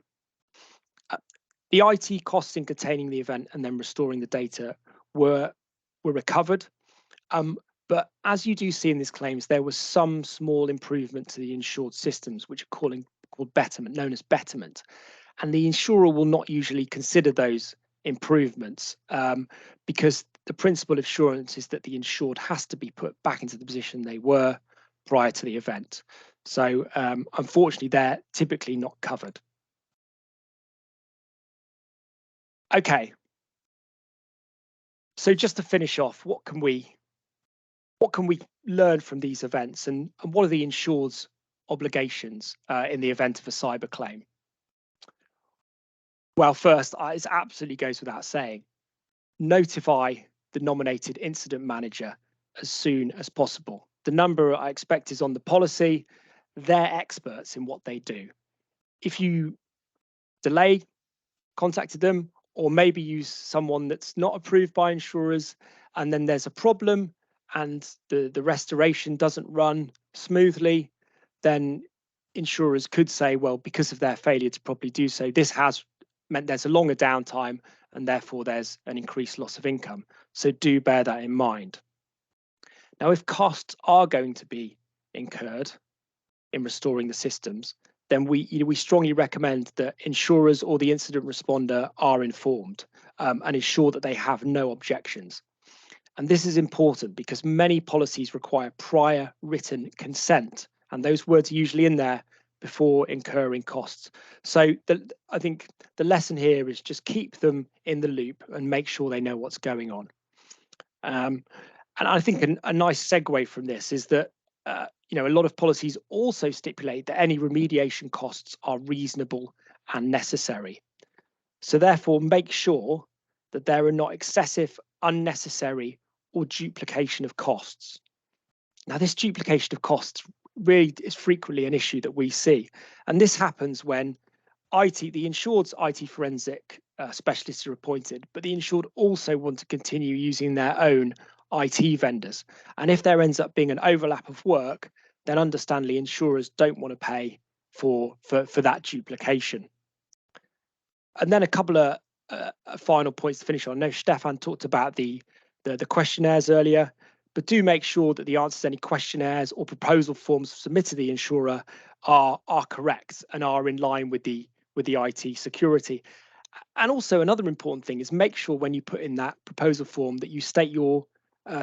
The IT costs in containing the event and then restoring the data were recovered. But as you do see in these claims, there was some small improvement to the insured systems, which are called betterment, known as betterment. And the insurer will not usually consider those improvements, because the principle of assurance is that the insured has to be put back into the position they were prior to the event. So unfortunately, they're typically not covered. Okay. So just to finish off, what can we learn from these events, and what are the insured's obligations in the event of a cyber claim? Well, first, it absolutely goes without saying, notify the nominated incident manager as soon as possible. The number I expect is on the policy. They're experts in what they do. If you delay, contacted them, or maybe use someone that's not approved by insurers, and then there's a problem and the restoration doesn't run smoothly, then insurers could say, well, because of their failure to properly do so, this has meant there's a longer downtime and therefore there's an increased loss of income. So do bear that in mind. Now, if costs are going to be incurred in restoring the systems, then we strongly recommend that insurers or the incident responder are informed and ensure that they have no objections. And this is important because many policies require prior written consent, and those words are usually in there before incurring costs. So I think the lesson here is just keep them in the loop and make sure they know what's going on. And I think a nice segue from this is that a lot of policies also stipulate that any remediation costs are reasonable and necessary. So therefore, make sure that there are not excessive, unnecessary, or duplication of costs. Now, this duplication of costs really is frequently an issue that we see. And this happens when the insured's IT forensic specialists are appointed, but the insured also want to continue using their own IT vendors. And if there ends up being an overlap of work, then understandably insurers don't want to pay for that duplication. And then a couple of final points to finish on. I know Stephan talked about the questionnaires earlier, but do make sure that the answers to any questionnaires or proposal forms submitted to the insurer are correct and are in line with the IT security. And also another important thing is make sure when you put in that proposal form that you state your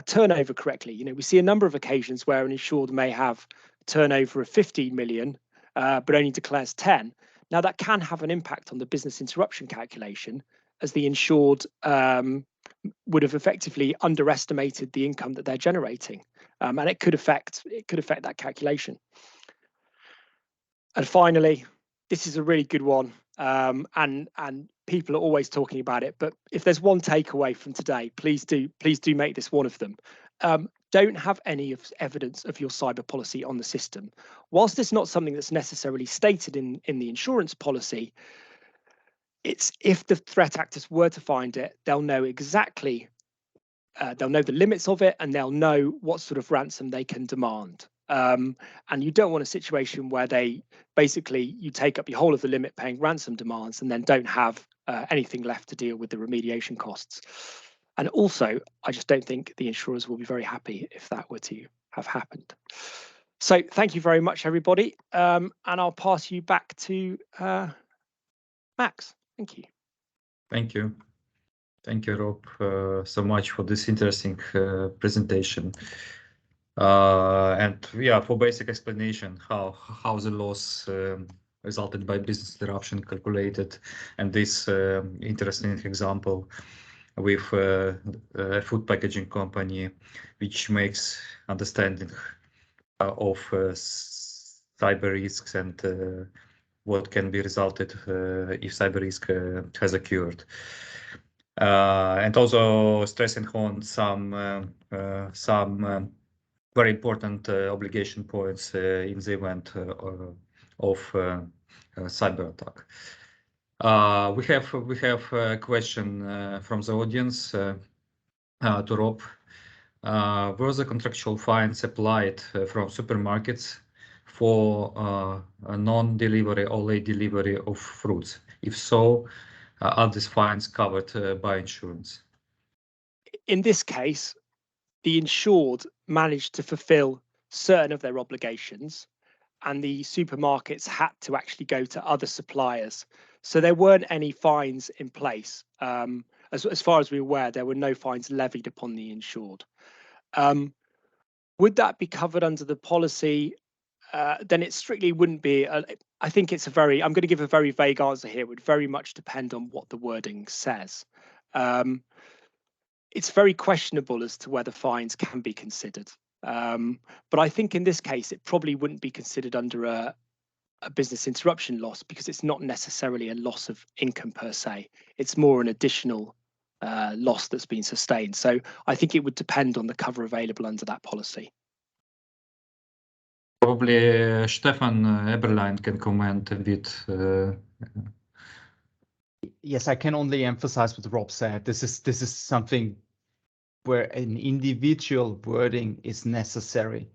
turnover correctly. We see a number of occasions where an insured may have turnover of 15 million, but only declares 10. Now that can have an impact on the business interruption calculation, as the insured would have effectively underestimated the income that they're generating, and it could affect that calculation. And finally, this is a really good one, and people are always talking about it. But if there's one takeaway from today, please do make this one of them. Don't have any evidence of your cyber policy on the system. Whilst it's not something that's necessarily stated in the insurance policy, it's if the threat actors were to find it, they'll know exactly, they'll know the limits of it, and they'll know what sort of ransom they can demand. And you don't want a situation where you take up your whole of the limit paying ransom demands and then don't have anything left to deal with the remediation costs. And also, I just don't think the insurers will be very happy if that were to have happened. So thank you very much, everybody. And I'll pass you back to Max. Thank you. Thank you. Thank you, Rob, so much for this interesting presentation. And yeah, for basic explanation how the loss resulted by business interruption calculated, and this interesting example with a food packaging company, which makes understanding of cyber risks and what can be resulted if cyber risk has occurred. And also stressing on some very important obligation points in the event of cyber attack. We have a question from the audience to Rob. Were the contractual fines applied from supermarkets for non-delivery or late delivery of fruits? If so, are these fines covered by insurance? In this case, the insured managed to fulfill certain of their obligations, and the supermarkets had to actually go to other suppliers. So there weren't any fines in place. As far as we're aware, there were no fines levied upon the insured. Would that be covered under the policy? Then it strictly wouldn't be. I think it's I'm going to give a very vague answer here. It would very much depend on what the wording says. It's very questionable as to whether fines can be considered. But I think in this case, it probably wouldn't be considered under a business interruption loss because it's not necessarily a loss of income per se. It's more an additional loss that's been sustained. So I think it would depend on the cover available under that policy. Probably Stephan Eberlein can comment a bit. Yes, I can only emphasize what Rob said. This is something where an individual wording is necessary.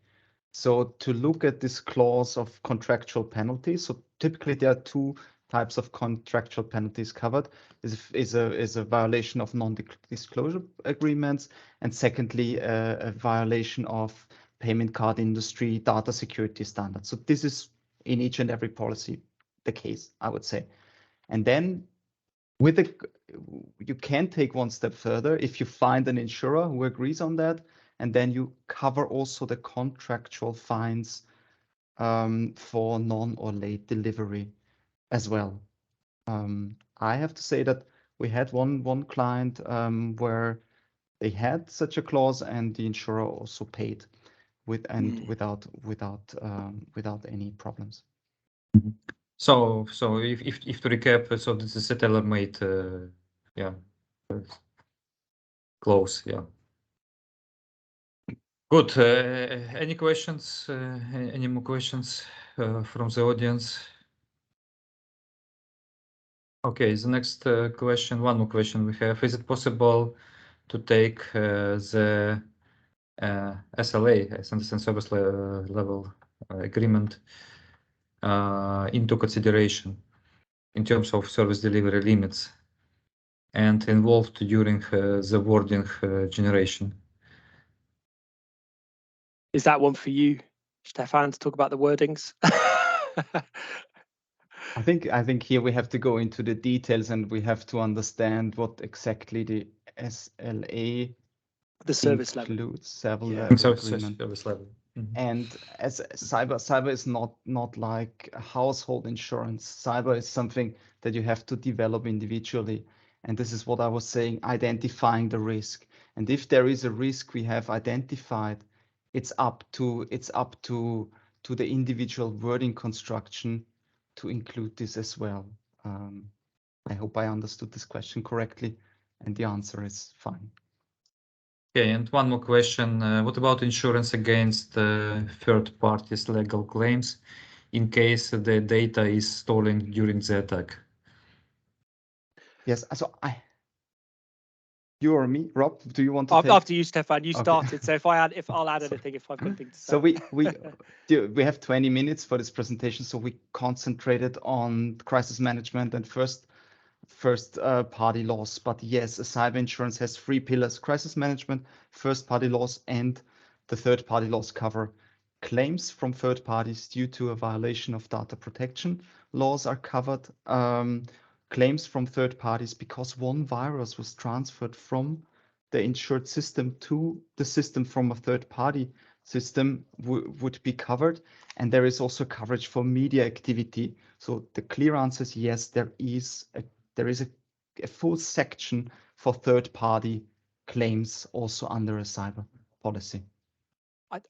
So to look at this clause of contractual penalties, so typically there are two types of contractual penalties covered, is a violation of non-disclosure agreements, and secondly, a violation of payment card industry data security standards. So this is in each and every policy the case, I would say. And then you can take one step further if you find an insurer who agrees on that, and then you cover also the contractual fines for non or late delivery as well. I have to say that we had one client where they had such a clause, and the insurer also paid without any problems. So if to recap, so this is a tailor-made, clause, yeah. Good. Any questions? Any more questions from the audience? Okay, the next question, one more question we have. Is it possible to take the SLA, Essence and Service Level Agreement, into consideration in terms of service delivery limits and involved during the wording generation? Is that one for you, Stephan, to talk about the wordings? I think here we have to go into the details, and we have to understand what exactly the SLA, the service level, includes service level. Mm-hmm. And as cyber is not like a household insurance. Cyber is something that you have to develop individually. And this is what I was saying, identifying the risk. And if there is a risk we have identified, it's up to the individual wording construction to include this as well. I hope I understood this question correctly, and the answer is fine. Okay, and one more question. What about insurance against third parties' legal claims in case the data is stolen during the attack? Yes, so you or me, Rob, do you want to take? After you, Stephan, you started. Okay. So I'll add anything if I've got things to say. So we have 20 minutes for this presentation, so we concentrated on crisis management and first party loss. But yes, cyber insurance has three pillars: crisis management, first party loss, and the third party loss cover. Claims from third parties due to a violation of data protection laws are covered. Claims from third parties because one virus was transferred from the insured system to the system from a third party system would be covered. And there is also coverage for media activity. So the clear answer is yes, there is a full section for third party claims also under a cyber policy.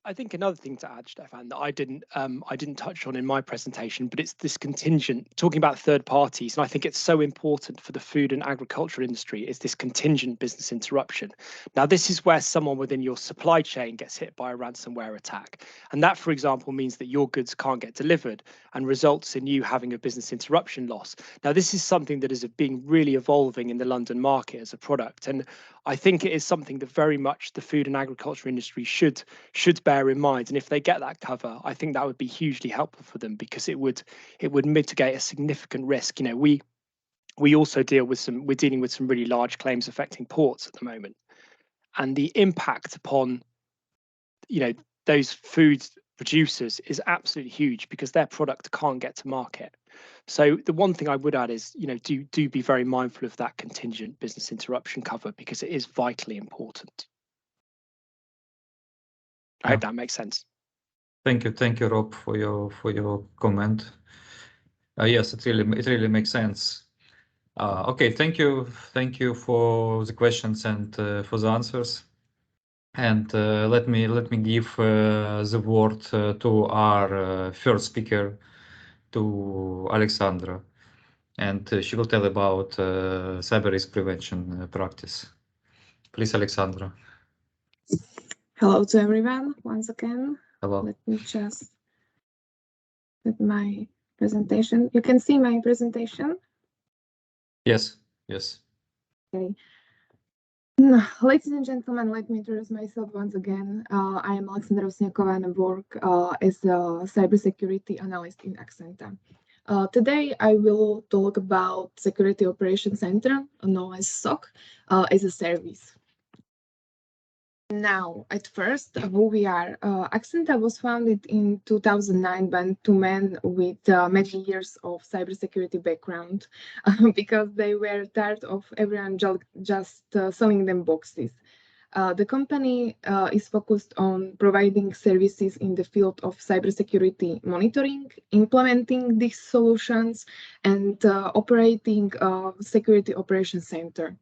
I think another thing to add, Stephan, that I didn't touch on in my presentation, but it's this contingent, talking about third parties, and I think it's so important for the food and agriculture industry, is this contingent business interruption. Now, this is where someone within your supply chain gets hit by a ransomware attack. And that, for example, means that your goods can't get delivered and results in you having a business interruption loss. Now, this is something that is being really evolving in the London market as a product. And I think it is something that very much the food and agriculture industry should bear in mind. And if they get that cover, I think that would be hugely helpful for them, because it would mitigate a significant risk. You know, we also we're dealing with some really large claims affecting ports at the moment, and the impact upon, you know, those food producers is absolutely huge because their product can't get to market. So the one thing I would add is, do be very mindful of that contingent business interruption cover because it is vitally important. I hope that makes sense. Thank you, Rob, for your comment. Yes, it really makes sense. Okay, thank you for the questions and for the answers. And let me give the word to our first speaker, to Alexandra, and she will tell about cyber risk prevention practice. Please, Alexandra. Hello to everyone once again. Hello. Let me just put my presentation. You can see my presentation? Yes. Okay. Ladies and gentlemen, let me introduce myself once again. I am Alexandra Osniakova and I work as a cybersecurity analyst in AXENTA. Today, I will talk about Security Operations Center, known as SOC, as a service. Now, at first, who we are. AXENTA was founded in 2009 by two men with many years of cybersecurity background because they were tired of everyone just selling them boxes. The company is focused on providing services in the field of cybersecurity monitoring, implementing these solutions, and operating a security operations center.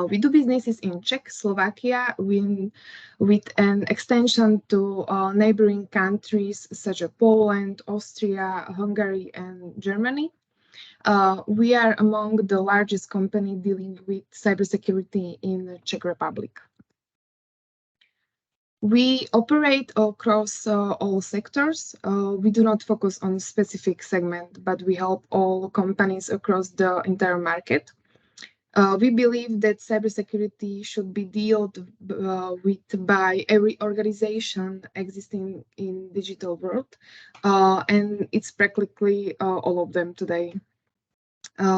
We do businesses in Czech, Slovakia, with an extension to neighboring countries such as Poland, Austria, Hungary, and Germany. We are among the largest companies dealing with cybersecurity in the Czech Republic. We operate across all sectors. We do not focus on a specific segment, but we help all companies across the entire market. We believe that cybersecurity should be dealt with by every organization existing in digital world, and it's practically all of them today,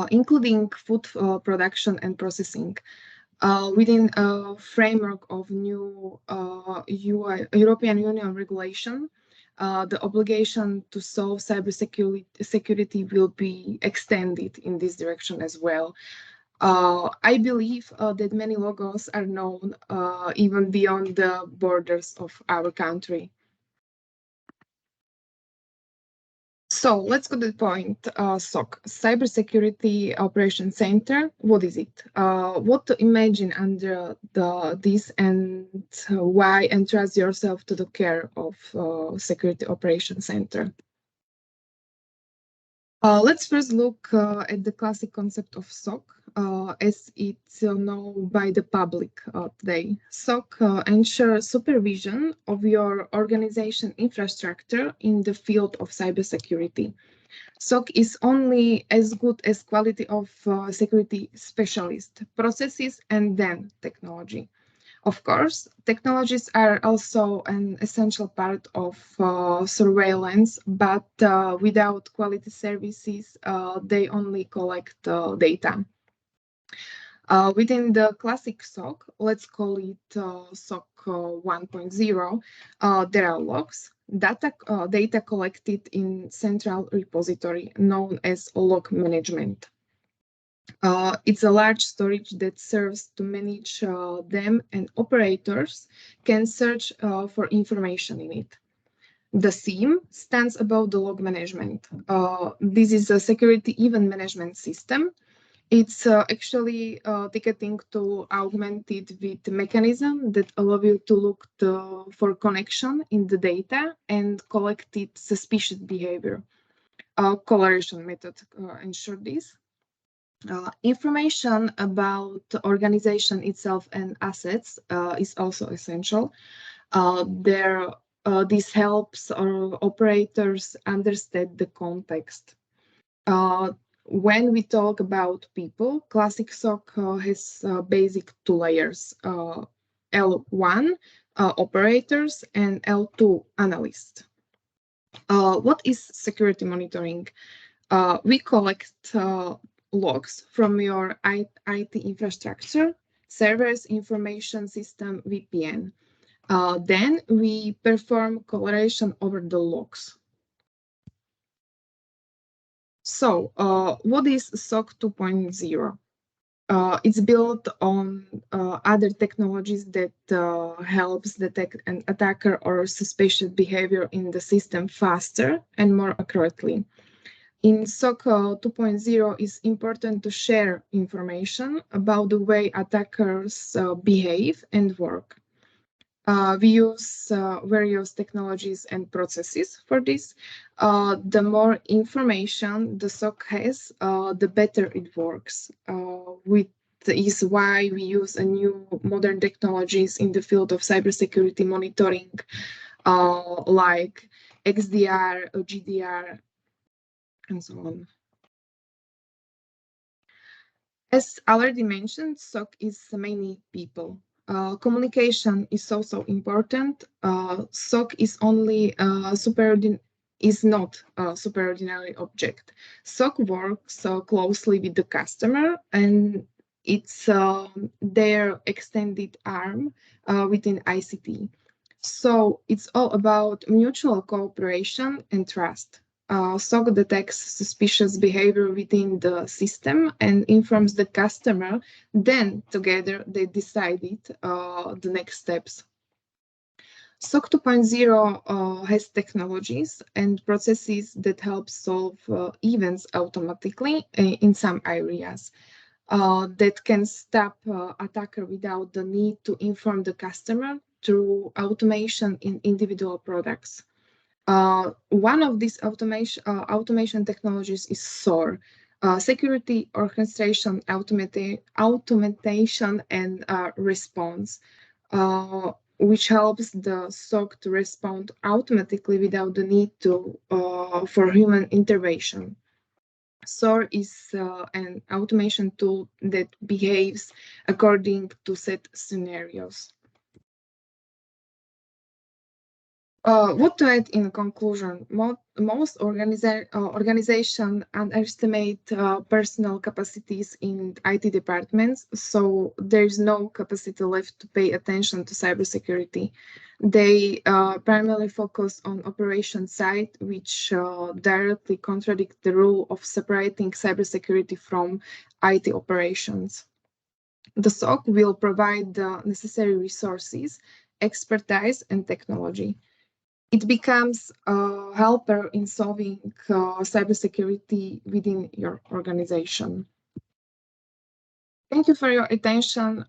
including food production and processing. Within a framework of new European Union regulation, the obligation to solve cybersecurity will be extended in this direction as well. I believe that many logos are known even beyond the borders of our country. So let's go to the point. SOC, Cybersecurity Operations Center. What is it? What to imagine under this, and why entrust yourself to the care of Security Operations Center? Let's first look at the classic concept of SOC as it's known by the public today. SOC ensures supervision of your organization infrastructure in the field of cybersecurity. SOC is only as good as quality of security specialist, processes, and then technology. Of course, technologies are also an essential part of surveillance, but without quality services, they only collect data. Within the classic SOC, let's call it SOC 1.0, there are logs, data collected in central repository known as log management. It's a large storage that serves to manage them, and operators can search for information in it. The SIEM stands above the log management. This is a security event management system. It's actually a ticketing tool augmented with mechanism that allow you to look for connection in the data and collected suspicious behavior. Correlation method ensure this. Information about the organization itself and assets is also essential. This helps our operators understand the context. When we talk about people, classic SOC has basic two layers, L1, operators, and L2, analysts. What is security monitoring? We collect logs from your IT infrastructure, servers, information system, VPN. Then we perform correlation over the logs. So what is SOC 2.0? It's built on other technologies that helps detect an attacker or suspicious behavior in the system faster and more accurately. In SOC 2.0, it's important to share information about the way attackers behave and work. We use various technologies and processes for this. The more information the SOC has, the better it works. Which is why we use a new modern technologies in the field of cybersecurity monitoring, like XDR, GDR, and so on. As already mentioned, SOC is many people. Communication is also important. SOC is not a superordinary object. SOC works closely with the customer, and it's their extended arm within ICT. So it's all about mutual cooperation and trust. SOC detects suspicious behavior within the system and informs the customer. Then together they decided the next steps. SOC 2.0 has technologies and processes that help solve events automatically in some areas. That can stop attacker without the need to inform the customer through automation in individual products. One of these automation technologies is SOAR, Security Orchestration Automation and Response, which helps the SOC to respond automatically without the need for human intervention. SOAR is an automation tool that behaves according to set scenarios. What to add in conclusion? Most organizations underestimate personal capacities in IT departments, so there's no capacity left to pay attention to cybersecurity. They primarily focus on operation side, which directly contradict the rule of separating cybersecurity from IT operations. The SOC will provide the necessary resources, expertise, and technology. It becomes a helper in solving cybersecurity within your organization. Thank you for your attention.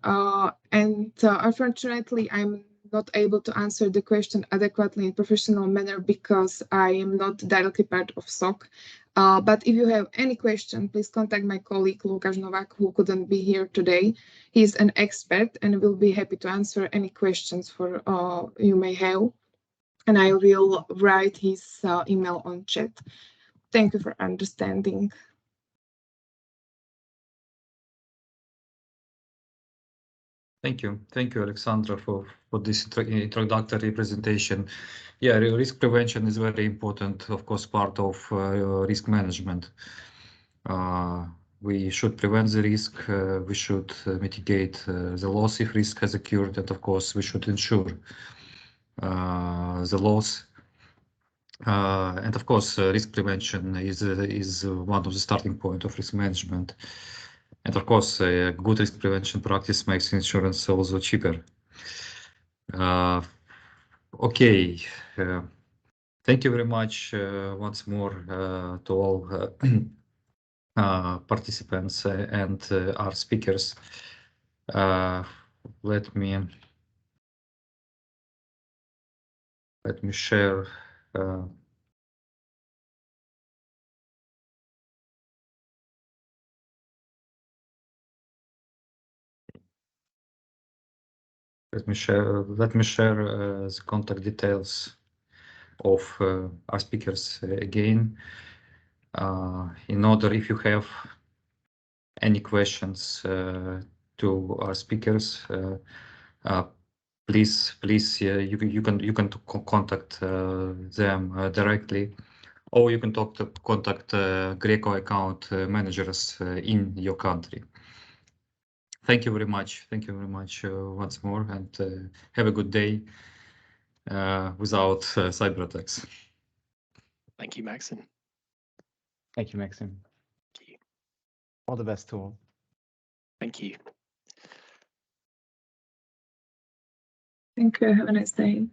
Unfortunately, I'm not able to answer the question adequately in professional manner because I am not directly part of SOC. But if you have any question, please contact my colleague Lukáš Novák, who couldn't be here today. He's an expert and will be happy to answer any questions you may have. And I will write his email on chat. Thank you for understanding. Thank you, Alexandra, for this introductory presentation. Yeah, risk prevention is very important, of course, part of risk management. We should prevent the risk, we should mitigate the loss if risk has occurred, and of course, we should ensure the loss. And of course, risk prevention is one of the starting point of risk management. And of course, a good risk prevention practice makes insurance also cheaper. Okay, thank you very much once more to all participants and our speakers. Let me share. Let me share the contact details of our speakers again. In order, if you have any questions to our speakers, please you can contact them directly, or you can contact GrECo account managers in your country. thank you very much. Thank you very much once more, and have a good day without cyber attacks. Thank you, Maxim. Thank you, Maxim. Thank you. All the best to all. Thank you. Thank you. Have a nice day.